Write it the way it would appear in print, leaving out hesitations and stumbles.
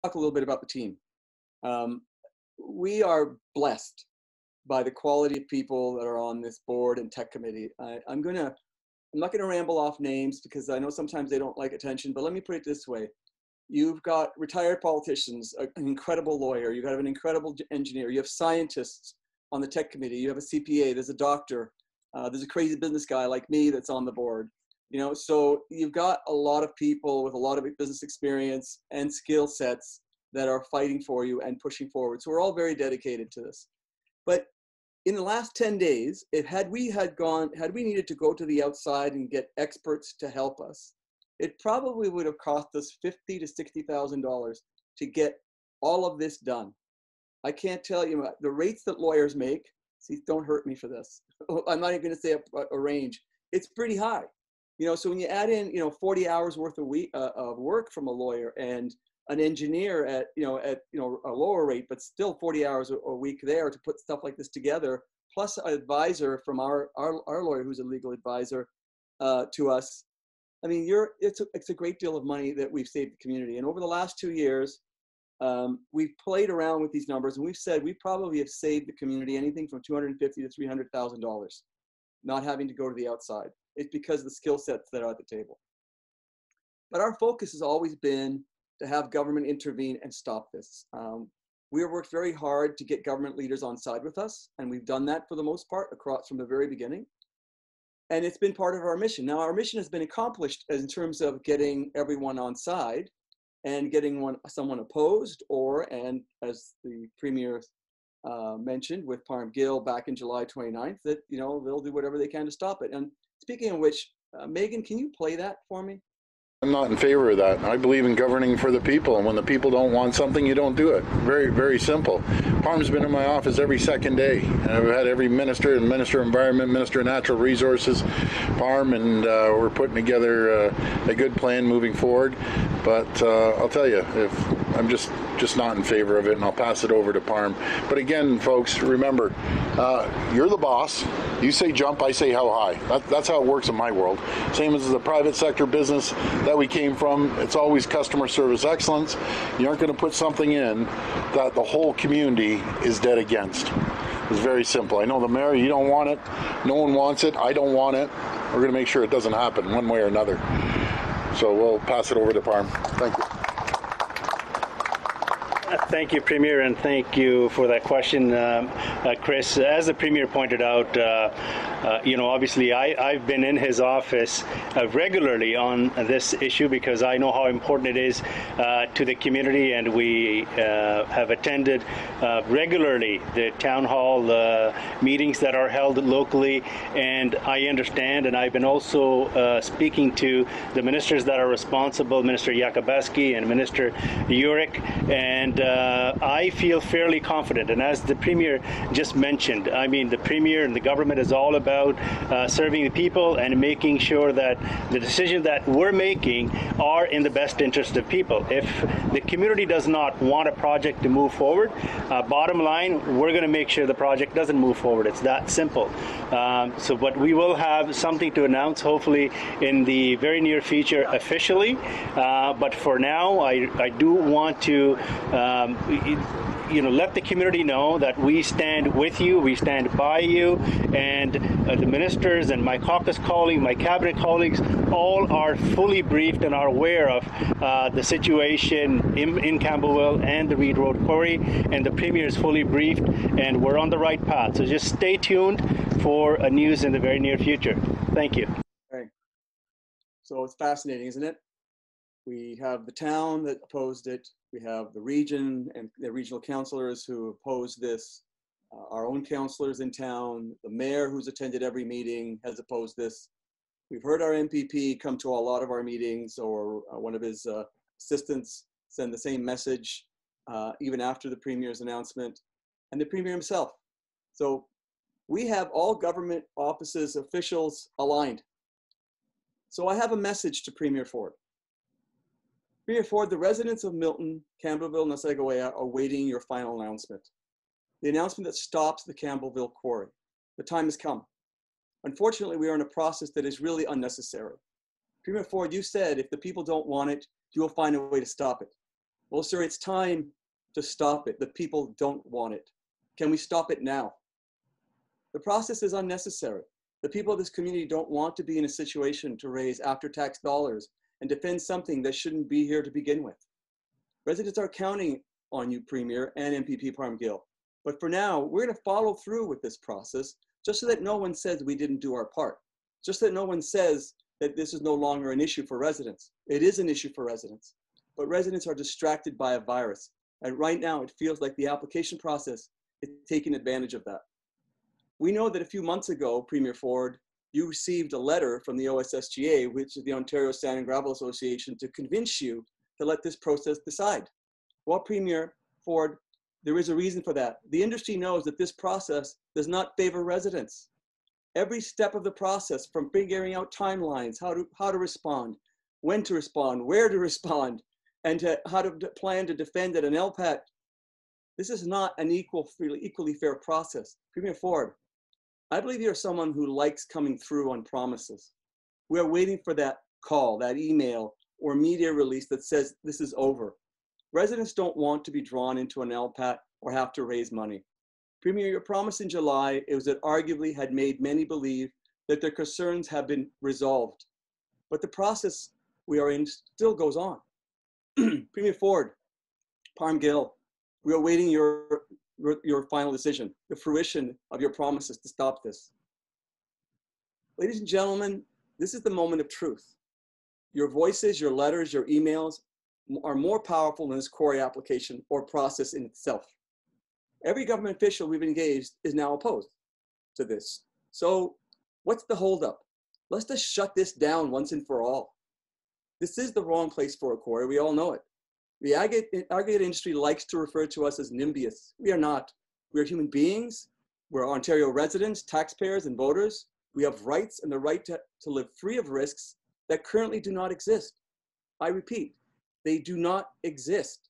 talk a little bit about the team. We are blessed by the quality of people that are on this board and tech committee. I'm not gonna ramble off names because I know sometimes they don't like attention, but let me put it this way. You've got retired politicians, an incredible lawyer, you have an incredible engineer, you have scientists on the tech committee, you have a CPA, there's a doctor, there's a crazy business guy like me that's on the board. You know, so you've got a lot of people with a lot of business experience and skill sets that are fighting for you and pushing forward. So we're all very dedicated to this. But in the last 10 days, had we needed to go to the outside and get experts to help us, it probably would have cost us $50,000 to $60,000 to get all of this done. I can't tell you the rates that lawyers make. See, don't hurt me for this. I'm not even going to say a range. It's pretty high. You know, so when you add in, 40 hours worth of work from a lawyer and an engineer at a lower rate, but still 40 hours a week there to put stuff like this together, plus an advisor from our lawyer who's a legal advisor to us. I mean, it's a great deal of money that we've saved the community. And over the last 2 years, we've played around with these numbers, and we've said we probably have saved the community anything from $250,000 to $300,000, not having to go to the outside. It's because of the skill sets that are at the table. But our focus has always been to have government intervene and stop this. We have worked very hard to get government leaders on side with us, and we've done that for the most part across from the very beginning. And it's been part of our mission. Now, our mission has been accomplished in terms of getting everyone on side and getting someone opposed, and as the Premier mentioned with Parm Gill back in July 29th, that they'll do whatever they can to stop it. And speaking of which, Megan, can you play that for me? I'm not in favor of that. I believe in governing for the people, and when the people don't want something, you don't do it. Very, very simple. Parm's been in my office every second day. I've had every minister, and Minister of Environment, Minister of Natural Resources, Parm, and we're putting together a good plan moving forward. But I'll tell you, if I'm just not in favor of it, and I'll pass it over to Parm. But again, folks, remember, you're the boss. You say jump, I say how high. That's how it works in my world. Same as the private sector business that we came from. It's always customer service excellence. You aren't going to put something in that the whole community is dead against. It's very simple. I know the mayor, you don't want it. No one wants it. I don't want it. We're going to make sure it doesn't happen one way or another. So we'll pass it over to Parm. Thank you. Thank you, Premier, and thank you for that question, Chris. As the Premier pointed out, obviously I've been in his office regularly on this issue because I know how important it is to the community, and we have attended regularly the town hall meetings that are held locally, and I understand, and I've been also speaking to the ministers that are responsible, Minister Yakabaski and Minister Urick, and I feel fairly confident. And as the Premier just mentioned, I mean, the Premier and the government is all about serving the people and making sure that the decisions that we're making are in the best interest of people. If the community does not want a project to move forward, bottom line, we're going to make sure the project doesn't move forward. It's that simple. But we will have something to announce, hopefully, in the very near future officially. But for now, I do want to let the community know that we stand with you, we stand by you, and the ministers and my caucus colleagues, my cabinet colleagues, all are fully briefed and are aware of the situation in Campbellville and the Reed Road Quarry, and the Premier is fully briefed, and we're on the right path. So just stay tuned for news in the very near future. Thank you. Okay. So it's fascinating, isn't it? We have the town that opposed it. We have the region and the regional councillors who oppose this. Our own councillors in town, the mayor who's attended every meeting has opposed this. We've heard our MPP come to a lot of our meetings, or one of his assistants send the same message even after the Premier's announcement, and the Premier himself. So we have all government offices, officials aligned. So I have a message to Premier Ford. Premier Ford, the residents of Milton, Campbellville, and Osagoya are awaiting your final announcement. The announcement that stops the Campbellville quarry. The time has come. Unfortunately, we are in a process that is really unnecessary. Premier Ford, you said if the people don't want it, you will find a way to stop it. Well, sir, it's time to stop it. The people don't want it. Can we stop it now? The process is unnecessary. The people of this community don't want to be in a situation to raise after-tax dollars and defend something that shouldn't be here to begin with. Residents are counting on you, Premier and MPP Parham Gill. But for now, we're going to follow through with this process just so that no one says we didn't do our part. Just so that no one says that this is no longer an issue for residents. It is an issue for residents, but residents are distracted by a virus. And right now, it feels like the application process is taking advantage of that. We know that a few months ago, Premier Ford, you received a letter from the OSSGA, which is the Ontario Sand and Gravel Association, to convince you to let this process decide. Well, Premier Ford, there is a reason for that. The industry knows that this process does not favor residents. Every step of the process, from figuring out timelines, how to respond, when to respond, where to respond, and how to plan to defend at an LPAT, this is not an equally fair process. Premier Ford, I believe you're someone who likes coming through on promises. We are waiting for that call, that email, or media release that says this is over. Residents don't want to be drawn into an LPAT or have to raise money. Premier, your promise in July is that arguably had made many believe that their concerns have been resolved. But the process we are in still goes on. Premier Ford, Parham Gill, we are awaiting your final decision, the fruition of your promises to stop this. Ladies and gentlemen, this is the moment of truth. Your voices, your letters, your emails are more powerful than this quarry application or process in itself. Every government official we've engaged is now opposed to this. So what's the holdup? Let's just shut this down once and for all. This is the wrong place for a quarry. We all know it. The aggregate industry likes to refer to us as NIMBYists. We are not. We are human beings. We're Ontario residents, taxpayers, and voters. We have rights and the right to live free of risks that currently do not exist. I repeat, they do not exist.